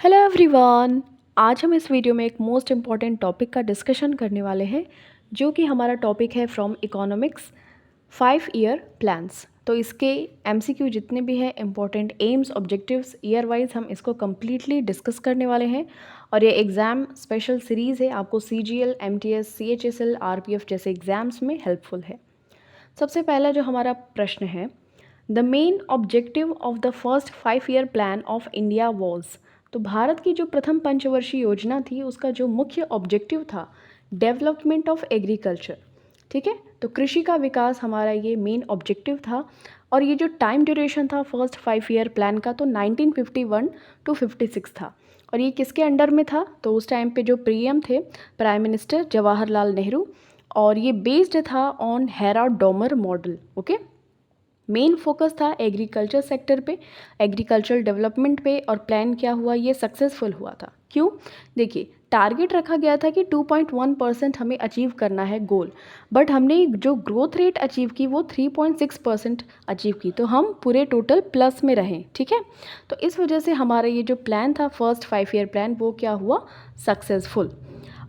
Hello everyone. आज हम इस वीडियो में एक मोस्ट इम्पॉर्टेंट टॉपिक का डिस्कशन करने वाले हैं, जो कि हमारा टॉपिक है फ्रॉम इकोनॉमिक्स 5 ईयर प्लान्स। तो इसके एमसीक्यू जितने भी हैं, important AIIMS objectives year wise हम इसको कम्प्लीटली डिस्कस करने वाले हैं। और ये एग्ज़ाम स्पेशल सीरीज़ है, आपको CGL, MTS, CHSL, RPF जैसे एग्ज़ाम्स में हेल्पफुल है। सबसे पहला जो हमारा प्रश्न है, the main objective of the first 5 year plan of India was. तो भारत की जो प्रथम पंचवर्षीय योजना थी, उसका जो मुख्य ऑब्जेक्टिव था, डेवलपमेंट ऑफ एग्रीकल्चर। ठीक है, तो कृषि का विकास हमारा ये मेन ऑब्जेक्टिव था। और ये जो टाइम ड्यूरेशन था फर्स्ट 5 ईयर प्लान का, तो 1951 टू 56 था। और ये किसके अंडर में था? तो उस टाइम पे जो पीएम थे, प्राइम मिनिस्टर जवाहरलाल नेहरू। और ये बेस्ड था on Hera Domar model. Okay, main focus था एग्रीकल्चर सेक्टर पे, एग्रीकल्चरल डेवलपमेंट पे। और प्लान क्या हुआ, ये सक्सेसफुल हुआ था। क्यों? देखिए, टारगेट रखा गया था कि 2.1% हमें अचीव करना है गोल, बट हमने जो ग्रोथ रेट अचीव की वो 3.6% अचीव की, तो हम पूरे टोटल प्लस में रहें। ठीक है, तो इस वजह से हमारा ये जो प्लान था फर्स्ट 5 ईयर प्लान, वो क्या हुआ, सक्सेसफुल।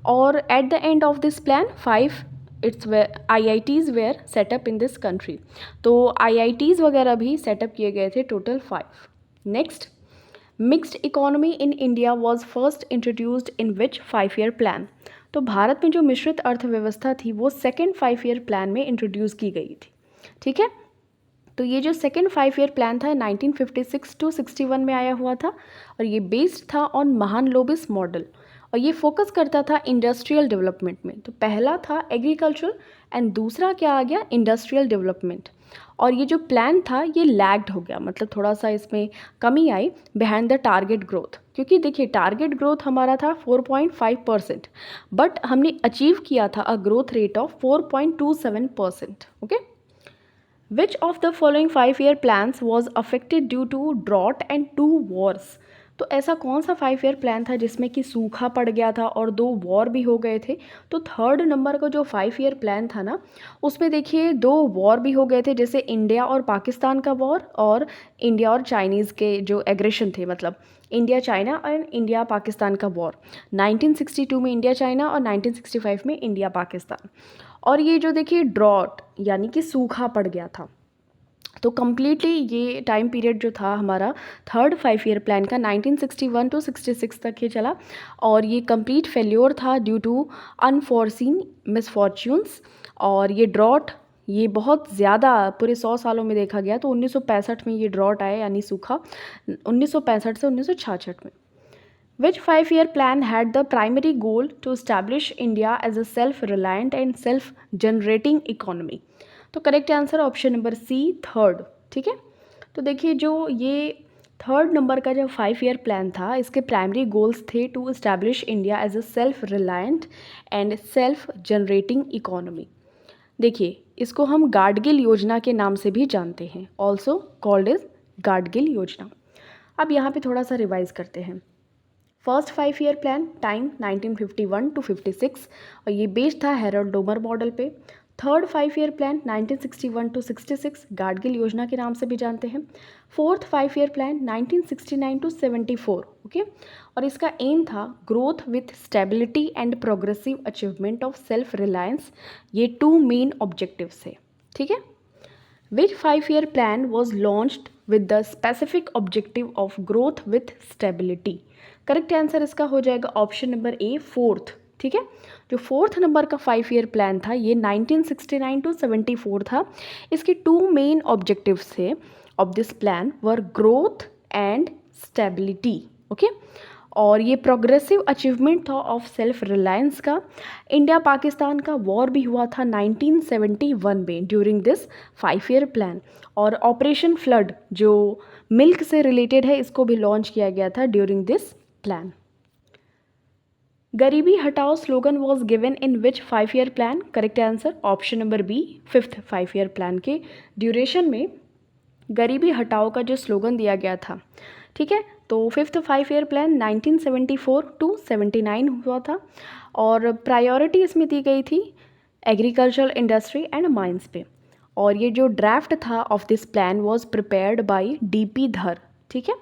और at the end of this plan 5 its IITs were set up in this country. तो IITs वगैरह भी सेटअप किए गए थे, total 5। Next, mixed economy in India was first introduced in which 5 year plan. तो भारत में जो मिश्रित अर्थव्यवस्था थी, वो सेकेंड 5 ईयर प्लान में इंट्रोड्यूस की गई थी। ठीक है, तो ये जो सेकेंड 5 ईयर प्लान था 1956 टू 61 में आया हुआ था। और ये बेस्ड था ऑन महानलोबिस मॉडल। और ये फोकस करता था इंडस्ट्रियल डेवलपमेंट में। तो पहला था एग्रीकल्चर एंड दूसरा क्या आ गया, इंडस्ट्रियल डेवलपमेंट। और ये जो प्लान था ये लैग्ड हो गया, मतलब थोड़ा सा इसमें कमी आई बिहाइंड द टारगेट ग्रोथ। क्योंकि देखिए, टारगेट ग्रोथ हमारा था 4.5%, बट हमने अचीव किया था a growth rate of 4.27%। Okay, Which of the following 5 year plans was affected due to drought and 2 wars? तो ऐसा कौन सा 5 ईयर प्लान था जिसमें कि सूखा पड़ गया था और 2 वॉर भी हो गए थे? तो थर्ड नंबर का जो 5 ईयर प्लान था ना, उसमें देखिए 2 वॉर भी हो गए थे, जैसे इंडिया और पाकिस्तान का वॉर और इंडिया और चाइनीज़ के जो एग्रेशन थे, मतलब India China and India Pakistan का वॉर। 1962 में इंडिया चाइना और 1965 में इंडिया पाकिस्तान। और ये जो देखिए ड्रॉट यानी कि सूखा पड़ गया था, तो कम्प्लीटली ये टाइम पीरियड जो था हमारा थर्ड 5 ईयर प्लान का 1961 टू 66 तक ही चला। और ये कंप्लीट फेल्योर था ड्यू टू अनफॉर्सीन मिसफॉर्च्यून्स। और ये ड्रॉट ये बहुत ज़्यादा पूरे 100 सालों में देखा गया, तो 1965 में ये ड्रॉट आया यानी सूखा, 1965 से 1966 में। Which 5 year plan had the primary goal to establish India as a self-reliant and self-generating economy? तो correct answer option number C, third. ठीक है, तो देखिए जो ये थर्ड नंबर का जो 5 ईयर प्लान था, इसके प्राइमरी गोल्स थे to establish India as a self reliant and self generating economy. देखिए, इसको हम गाडगिल योजना के नाम से भी जानते हैं, ऑल्सो कॉल्ड एज गाडगिल योजना। अब यहाँ पे थोड़ा सा रिवाइज करते हैं। First 5 year plan time 1951 to 56, और ये बेस्ड था हेरोल्ड डोमर मॉडल पे। Third 5 year plan 1961 to 66, Gadgil योजना के नाम से भी जानते हैं। Fourth 5 year plan 1969 to 74। Okay, और इसका एम था growth with stability and progressive achievement of self reliance. ये 2 मेन ऑब्जेक्टिव्स थे। ठीक है, Which 5 year plan was launched with the specific objective of growth with stability? Correct answer इसका हो जाएगा ऑप्शन नंबर ए, फोर्थ। ठीक है, जो फोर्थ नंबर का 5 ईयर प्लान था ये 1969 टू 74 था। इसके 2 मेन ऑब्जेक्टिव्स थे of this plan were growth and stability. Okay, और ये प्रोग्रेसिव अचीवमेंट था ऑफ सेल्फ रिलायंस का। इंडिया पाकिस्तान का वॉर भी हुआ था 1971 में ड्यूरिंग दिस 5 ईयर प्लान। और ऑपरेशन फ्लड जो मिल्क से रिलेटेड है, इसको भी लॉन्च किया गया था ड्यूरिंग दिस प्लान। गरीबी हटाओ slogan was given in which 5 year plan? Correct answer option number B, fifth 5 year plan के ड्यूरेशन में गरीबी हटाओ का जो स्लोगन दिया गया था। ठीक है, तो फिफ्थ 5 ईयर प्लान 1974 टू 79 हुआ था। और प्रायोरिटी इसमें दी गई थी एग्रीकल्चरल इंडस्ट्री एंड माइंस पे। और ये जो ड्राफ्ट था of this plan was prepared by DP धर। ठीक है,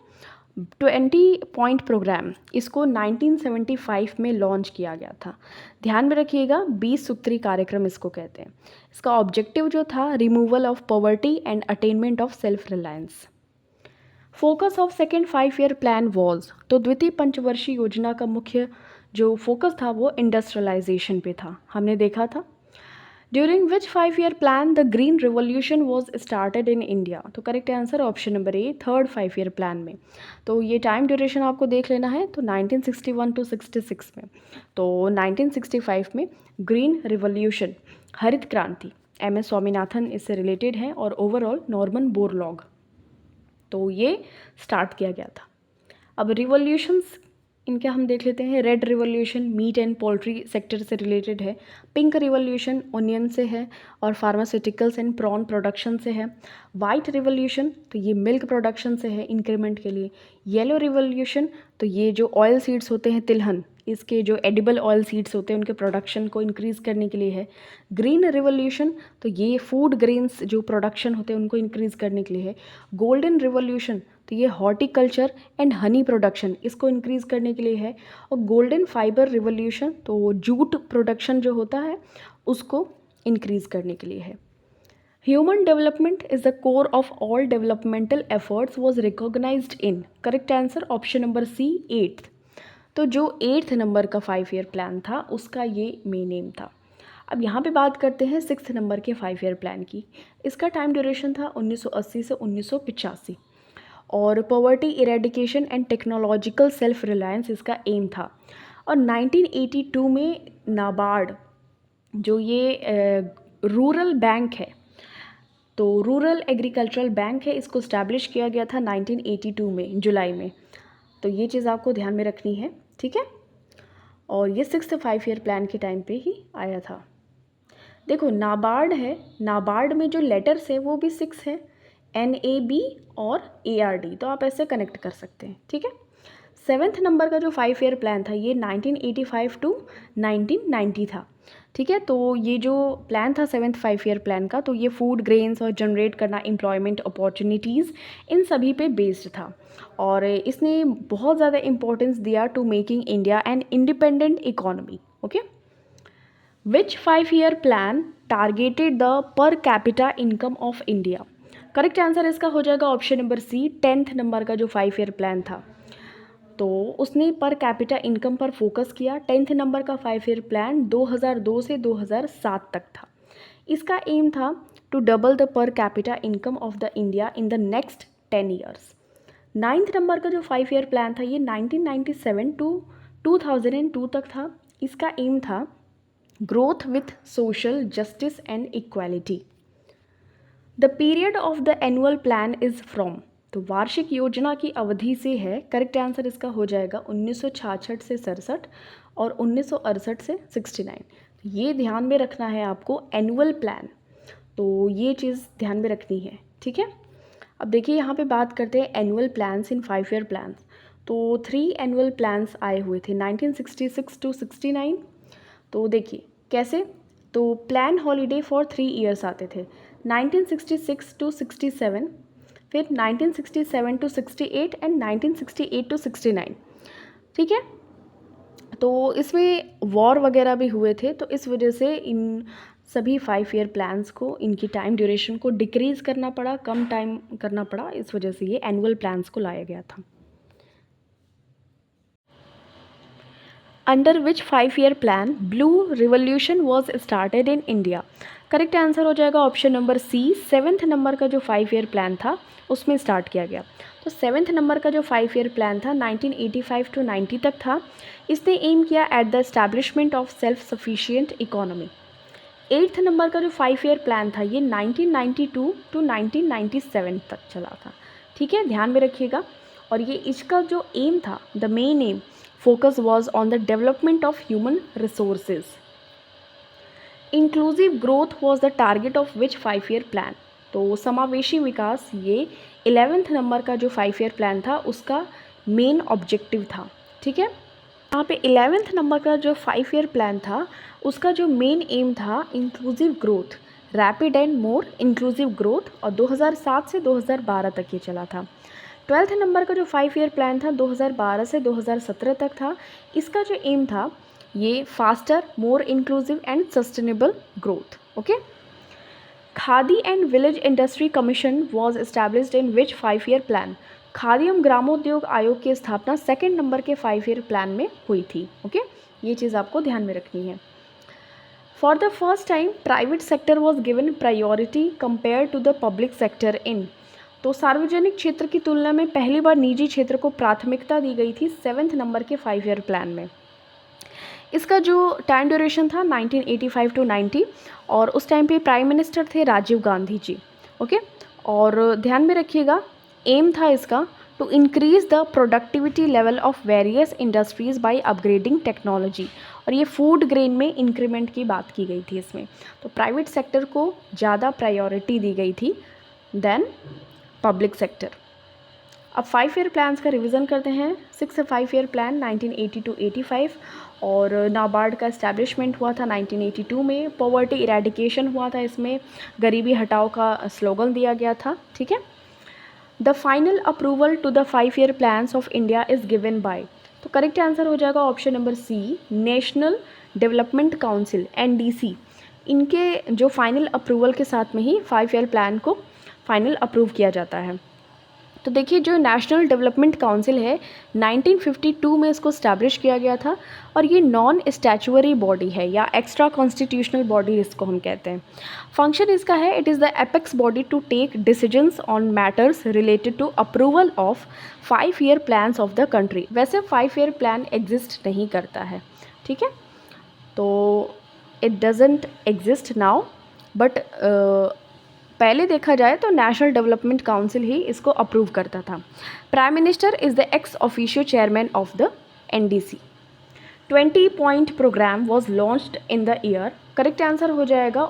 20 पॉइंट प्रोग्राम, इसको 1975 में लॉन्च किया गया था। ध्यान में रखिएगा, 20 सूत्री कार्यक्रम इसको कहते हैं। इसका ऑब्जेक्टिव जो था, removal of poverty and attainment of self Reliance. Focus of second 5 year plan was, तो द्वितीय पंचवर्षीय योजना का मुख्य जो फोकस था वो इंडस्ट्रियलाइजेशन पे था, हमने देखा था। During which 5 year plan the green revolution was started in India, तो correct answer option number A, third 5 year plan में। तो ये टाइम ड्यूरेशन आपको देख लेना है, तो 1961 टू 66 में। तो 1965 में ग्रीन रिवॉल्यूशन, हरित क्रांति, MS स्वामीनाथन इससे रिलेटेड हैं, और ओवरऑल नॉर्मन बोरलॉग, तो ये स्टार्ट किया गया था। अब रिवॉल्यूशंस इनके हम देख लेते हैं। Red revolution meat and poultry sector से रिलेटेड है। पिंक रिवॉल्यूशन ओनियन से है और फार्मास्यूटिकल्स एंड प्रॉन प्रोडक्शन से है। वाइट रिवॉल्यूशन तो ये मिल्क प्रोडक्शन से है, इंक्रीमेंट के लिए। येलो रिवॉल्यूशन तो ये जो ऑयल सीड्स होते हैं तिलहन, इसके जो एडिबल ऑयल सीड्स होते हैं उनके प्रोडक्शन को इंक्रीज़ करने के लिए है। ग्रीन रिवॉल्यूशन तो ये फूड ग्रेन्स जो प्रोडक्शन होते हैं उनको इंक्रीज़ करने के लिए है। गोल्डन रिवॉल्यूशन तो ये हॉर्टिकल्चर एंड हनी प्रोडक्शन, इसको इंक्रीज़ करने के लिए है। और गोल्डन फाइबर रिवॉल्यूशन तो जूट प्रोडक्शन जो होता है उसको इंक्रीज़ करने के लिए है। Human development is the core of all developmental efforts was recognised in, correct answer option number C, 8th। तो जो 8th नंबर का 5 ईयर प्लान था उसका ये मेन एम था। अब यहाँ पे बात करते हैं 6th नंबर के 5 ईयर प्लान की। इसका टाइम ड्यूरेशन था 1980 से 1985 और poverty eradication and technological self reliance इसका एम था। और 1982 में नाबार्ड जो ये रूरल बैंक है, तो रूरल एग्रीकल्चरल बैंक है, इसको इस्टेब्लिश किया गया था 1982 में जुलाई में। तो ये चीज़ आपको ध्यान में रखनी है, ठीक है। और ये 6th 5 ईयर प्लान के टाइम पे ही आया था। देखो नाबार्ड है, नाबार्ड में जो लेटर्स है वो भी 6 है, NAB और ARD, तो आप ऐसे कनेक्ट कर सकते हैं, ठीक है। 7th नंबर का जो 5 ईयर प्लान था ये 1985 टू 1990 था, ठीक है। तो ये जो प्लान था 7th 5 ईयर प्लान का, तो ये फूड ग्रेन्स और जनरेट करना एम्प्लॉयमेंट अपॉर्चुनिटीज़ इन सभी पे बेस्ड था। और इसने बहुत ज़्यादा इम्पोर्टेंस दिया to making India an independent economy, okay. Which 5 year plan targeted the per capita income of India, correct answer इसका हो जाएगा ऑप्शन नंबर सी, 10th नंबर का जो 5 ईयर प्लान था तो उसने पर कैपिटा इनकम पर फोकस किया। 10th नंबर का 5 ईयर प्लान 2002 से 2007 तक था। इसका एम था to double the per capita income of the India in the next 10 years. 9th नंबर का जो 5 ईयर प्लान था ये 1997 टू 2002 तक था। इसका एम था growth with social justice and equality. The period of the annual plan is from, तो वार्षिक योजना की अवधि से है, करेक्ट आंसर इसका हो जाएगा 1966 से 67 और 1968 से 69। ये ध्यान में रखना है आपको, एनुअल प्लान, तो ये चीज़ ध्यान में रखनी है, ठीक है। अब देखिए यहाँ पे बात करते हैं एनुअल प्लान्स इन 5 ईयर प्लान्स। तो 3 एनुअल प्लान्स आए हुए थे 1966 टू 69। तो देखिए कैसे, तो प्लान हॉलीडे फॉर 3 ईयर्स आते थे 1966 टू 67, फिर 1967 टू 68 एंड 1968 टू 69, ठीक है। तो इसमें वॉर वगैरह भी हुए थे, तो इस वजह से इन सभी 5 ईयर प्लान्स को इनकी टाइम ड्यूरेशन को डिक्रीज़ करना पड़ा, कम टाइम करना पड़ा, इस वजह से ये एनुअल प्लान्स को लाया गया था। Under which 5 year plan blue revolution was started in India, correct answer हो जाएगा ऑप्शन नंबर सी, 7th नंबर का जो 5 ईयर प्लान था उसमें स्टार्ट किया गया। तो 7th नंबर का जो 5 ईयर प्लान था 1985 टू 90 तक था। इसने एम किया at the establishment of self sufficient economy. 8th number का जो 5 ईयर प्लान था ये 1992 टू 1997 तक चला था, ठीक है, ध्यान में रखिएगा। और ये इसका जो एम था, the main M focus was on the development of human resources. Inclusive growth was the target of which 5 year plan, तो समावेशी विकास ये 11th नंबर का जो 5 ईयर प्लान था उसका मेन ऑब्जेक्टिव था, ठीक है। यहाँ पे 11th नंबर का जो 5 ईयर प्लान था उसका जो मेन एम था inclusive growth, rapid and more inclusive growth, और 2007 से 2012 तक ये चला था। 12th नंबर का जो 5 ईयर प्लान था 2012 से 2017 तक था, इसका जो एम था ये faster, more inclusive and sustainable growth. Okay. Khadi and village industry commission was established in which 5 year plan? Khadi एवं ग्रामोद्योग आयोग की स्थापना 2nd नंबर के 5 ईयर प्लान में हुई थी। ओके, ये चीज़ आपको ध्यान में रखनी है। For the first time private sector was given priority compare to the public sector in, तो सार्वजनिक क्षेत्र की तुलना में पहली बार निजी क्षेत्र को प्राथमिकता दी गई थी 7th नंबर के 5 ईयर प्लान में। इसका जो टाइम ड्यूरेशन था 1985 टू 90, और उस टाइम पे प्राइम मिनिस्टर थे राजीव गांधी जी। ओके, और ध्यान में रखिएगा एम था इसका to increase the productivity level of various industries by upgrading technology, और ये फूड ग्रेन में इंक्रीमेंट की बात की गई थी इसमें। तो प्राइवेट सेक्टर को ज़्यादा प्रायोरिटी दी गई थी देन पब्लिक सेक्टर। अब 5 ईयर प्लान्स का रिवीजन करते हैं। 6 5 ईयर प्लान 1980 टू 85, और नाबार्ड का इस्टेब्लिशमेंट हुआ था 1982 में। पॉवर्टी इरेडिकेशन हुआ था, इसमें गरीबी हटाओ का स्लोगन दिया गया था। ठीक है। The final approval to the 5 year plans of India is given by, तो करेक्ट आंसर हो जाएगा option number C, national development council NDC। इनके जो फाइनल अप्रूवल के साथ में ही 5 ईयर प्लान को फाइनल अप्रूव किया जाता है। तो देखिए जो नेशनल डेवलपमेंट काउंसिल है 1952 में इसको स्टैब्लिश किया गया था, और ये नॉन स्टैचुअरी बॉडी है या एक्स्ट्रा कॉन्स्टिट्यूशनल बॉडी इसको हम कहते हैं। फंक्शन इसका है it is the apex body to take decisions on matters related to approval of 5 year plans of the country. वैसे 5 ईयर प्लान एग्जिस्ट नहीं करता है, ठीक है, तो it doesn't exist now, but पहले देखा जाए तो नेशनल डेवलपमेंट काउंसिल ही इसको अप्रूव करता था। Prime minister is the ex officio chairman of the NDC। 20 point programme was launched in the year, correct answer हो जाएगा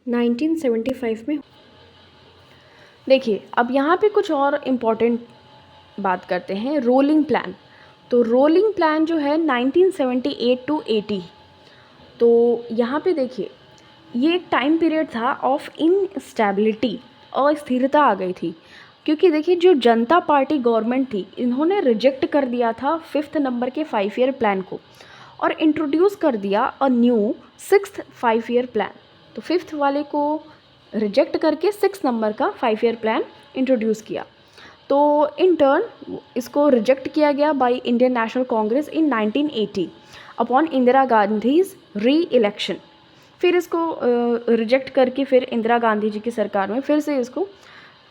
1975 में। देखिए अब यहाँ पे कुछ और इम्पॉर्टेंट बात करते हैं, रोलिंग प्लान। तो रोलिंग प्लान जो है 1978 टू 80, तो यहाँ पे देखिए ये एक टाइम पीरियड था ऑफ इनस्टेबिलिटी, अस्थिरता आ गई थी, क्योंकि देखिए जो जनता पार्टी गवर्नमेंट थी इन्होंने रिजेक्ट कर दिया था 5th नंबर के 5 ईयर प्लान को, और इंट्रोड्यूस कर दिया a new 6th 5 year plan. तो 5th वाले को रिजेक्ट करके 6 नंबर का 5 ईयर प्लान इंट्रोड्यूस किया। तो इन टर्न इसको रिजेक्ट किया गया by Indian national Congress in 1980 upon Indira Gandhi's री इलेक्शन। फिर इसको रिजेक्ट करके फिर इंदिरा गांधी जी की सरकार में फिर से इसको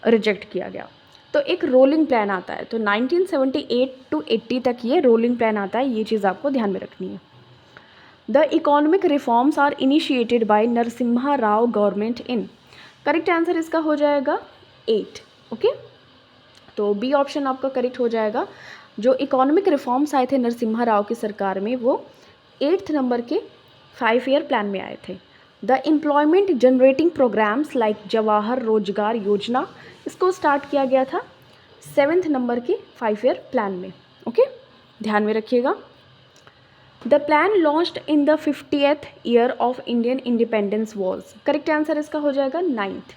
रिजेक्ट किया गया। तो एक रोलिंग प्लान आता है, तो 1978 टू 80 तक ये रोलिंग प्लान आता है, ये चीज़ आपको ध्यान में रखनी है। The economic reforms are initiated by Narasimha Rao government in, correct answer इसका हो जाएगा 8। ओके, तो बी ऑप्शन आपका करेक्ट हो जाएगा। जो इकोनॉमिक रिफॉर्म्स आए थे नरसिम्हा राव की सरकार में वो 8th नंबर के 5 ईयर प्लान में आए थे। The employment generating programmes like Jawahar Rozgar Yojana, इसको स्टार्ट किया गया था 7th नंबर के 5 ईयर प्लान में। ओके, ध्यान में रखिएगा। The plan launched in the 50th year of Indian independence was, correct answer इसका हो जाएगा 9th।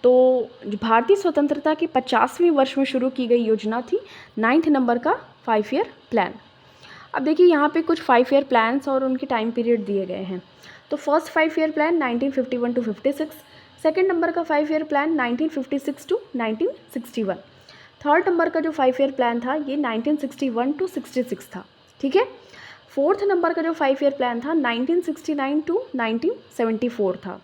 तो भारतीय स्वतंत्रता के 50वें वर्ष में शुरू की गई योजना थी 9th नंबर का 5 ईयर प्लान। अब देखिए यहाँ पे कुछ 5 ईयर प्लान्स और उनके टाइम पीरियड दिए गए हैं। तो first 5 year plan 1951 to 56, second number का 5 year plan 1956 to 1961, third number का जो 5 ईयर प्लान था ये 1961 टू 66 था। ठीक है, फोर्थ नंबर का जो 5 ईयर प्लान था 1969 टू 1974 था।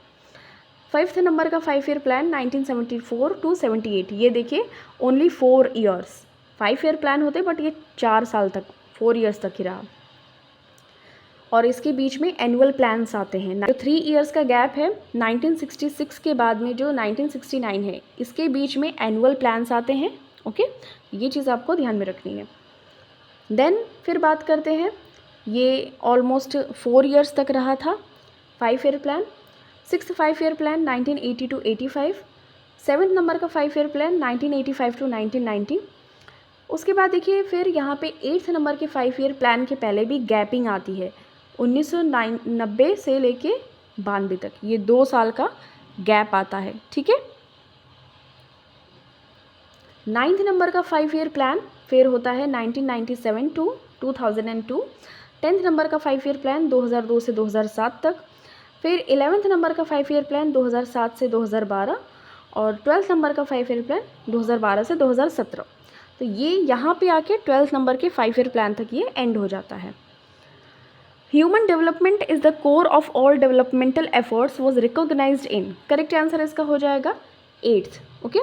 फिफ्थ नंबर का 5 ईयर प्लान 1974 टू 78। ये देखिए ओनली 4 ईयर्स, 5 ईयर प्लान होते बट ये 4 साल तक 4 ईयर्स तक ही रहा। और इसके बीच में एनुअल प्लान्स आते हैं। जो 3 ईयर्स का गैप है 1966 के बाद में जो 1969 है इसके बीच में एनुअल प्लान्स आते हैं। ओके, ये चीज़ आपको ध्यान में रखनी है। देन फिर बात करते हैं, ये ऑलमोस्ट 4 ईयर्स तक रहा था 5 year plan. Sixth 5 year plan 1980 to 85, seventh number का 5 ईयर प्लान 1985 टू 1990। उसके बाद देखिए फिर यहाँ पे 8th नंबर के 5 ईयर प्लान के पहले भी गैपिंग आती है 1990 से लेके 92 तक, ये 2 साल का गैप आता है। ठीक है, 9th नंबर का 5 ईयर प्लान फिर होता है 1997 टू 2002। 10th नंबर का 5 ईयर प्लान 2002 से 2007 तक। फिर 11th नंबर का 5 ईयर प्लान 2007 से 2012 और 12th नंबर का 5 ईयर प्लान 2012 से 2017। तो ये यहाँ पे आके 12th नंबर के 5 ईयर प्लान तक ये एंड हो जाता है। Human development is the core of all developmental efforts was recognised in, correct answer इसका हो जाएगा 8th। ओके,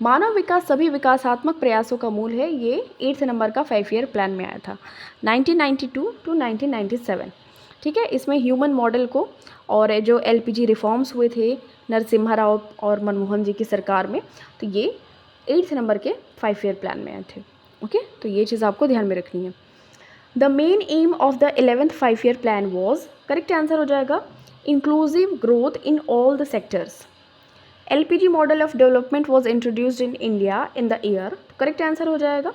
मानव विकास सभी विकासात्मक प्रयासों का मूल है, ये 8th नंबर का 5 ईयर प्लान में आया था 1992 टू 1997। ठीक है, इसमें ह्यूमन मॉडल को और जो LPG रिफॉर्म्स हुए थे नरसिम्हा राव और मनमोहन जी की सरकार में, तो ये 8th नंबर के 5 ईयर प्लान में आए थे। ओके, तो ये चीज़ आपको ध्यान में रखनी है। The main M of the 11th 5 year plan was, correct answer हो जाएगा inclusive growth in all the sectors. LPG model of development was introduced in India in the year, correct answer हो जाएगा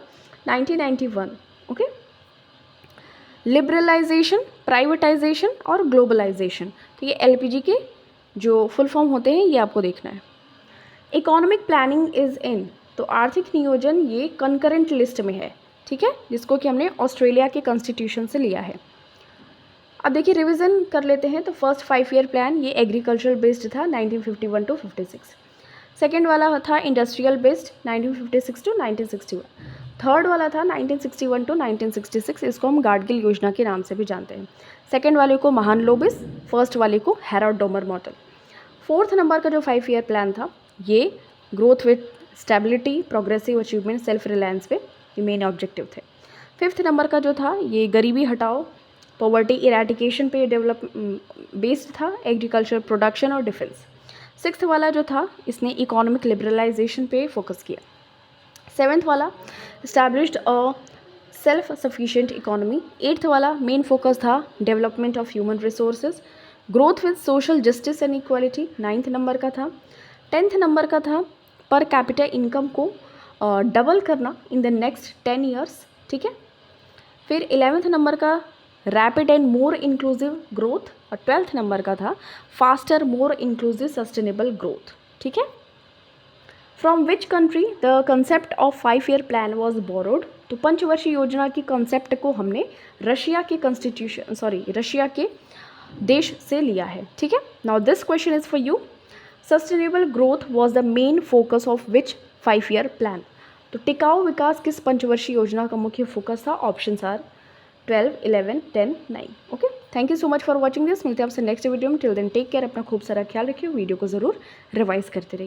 1991। ओके, लिबरलाइजेशन, प्राइवेटाइजेशन और globalisation, तो ये LPG के जो full form होते हैं ये आपको देखना है। इकोनॉमिक प्लानिंग इज़ इन, तो आर्थिक नियोजन ये कंकरेंट लिस्ट में है, ठीक है, जिसको कि हमने ऑस्ट्रेलिया के कॉन्स्टिट्यूशन से लिया है। अब देखिए रिवीजन कर लेते हैं। तो फर्स्ट 5 ईयर प्लान ये एग्रीकल्चरल बेस्ड था 1951 टू 56। सेकेंड वाला था इंडस्ट्रियल बेस्ड 1956 टू 1961। थर्ड वाला था 1961 टू 1966, इसको हम गाडगिल योजना के नाम से भी जानते हैं। सेकेंड वाले को महानलोबिस, फर्स्ट वाले को Harold Domar model. Fourth number का जो 5 ईयर प्लान था ये growth with stability, progressive achievement, self reliance पे ये मेन ऑब्जेक्टिव थे। फिफ्थ नंबर का जो था ये गरीबी हटाओ, पॉवर्टी इरेडिकेशन पे डेवलप बेस्ड था, एग्रीकल्चर, प्रोडक्शन और डिफेंस। सिक्स्थ वाला जो था इसने इकोनॉमिक लिबरलाइजेशन पे फोकस किया। सेवेंथ वाला established a self sufficient economy. Eighth वाला मेन फोकस था development of human resources, growth with social justice and equality. Ninth number का था। 10th नंबर का था पर कैपिटा इनकम को डबल करना इन द नेक्स्ट 10 ईयर्स, ठीक है। फिर 11th नंबर का rapid and more inclusive growth और 12th नंबर का था faster more inclusive sustainable growth, ठीक है। From which country the concept of 5 year plan was borrowed, तो पंचवर्षीय योजना की कंसेप्ट को हमने रशिया के देश से लिया है, ठीक है। Now this question is for you. Sustainable growth was the main focus of which 5 year plan, तो टिकाऊ विकास किस पंचवर्षीय योजना का मुख्य फोकस था? Options are 12, 11, 10, 9। Okay, thank you so much for watching this. मिलते हैं आपसे नेक्स्ट वीडियो में। टिल देन टेक केयर, अपना खूब सारा ख्याल रखिए, वीडियो को ज़रूर रिवाइज करते रहिए।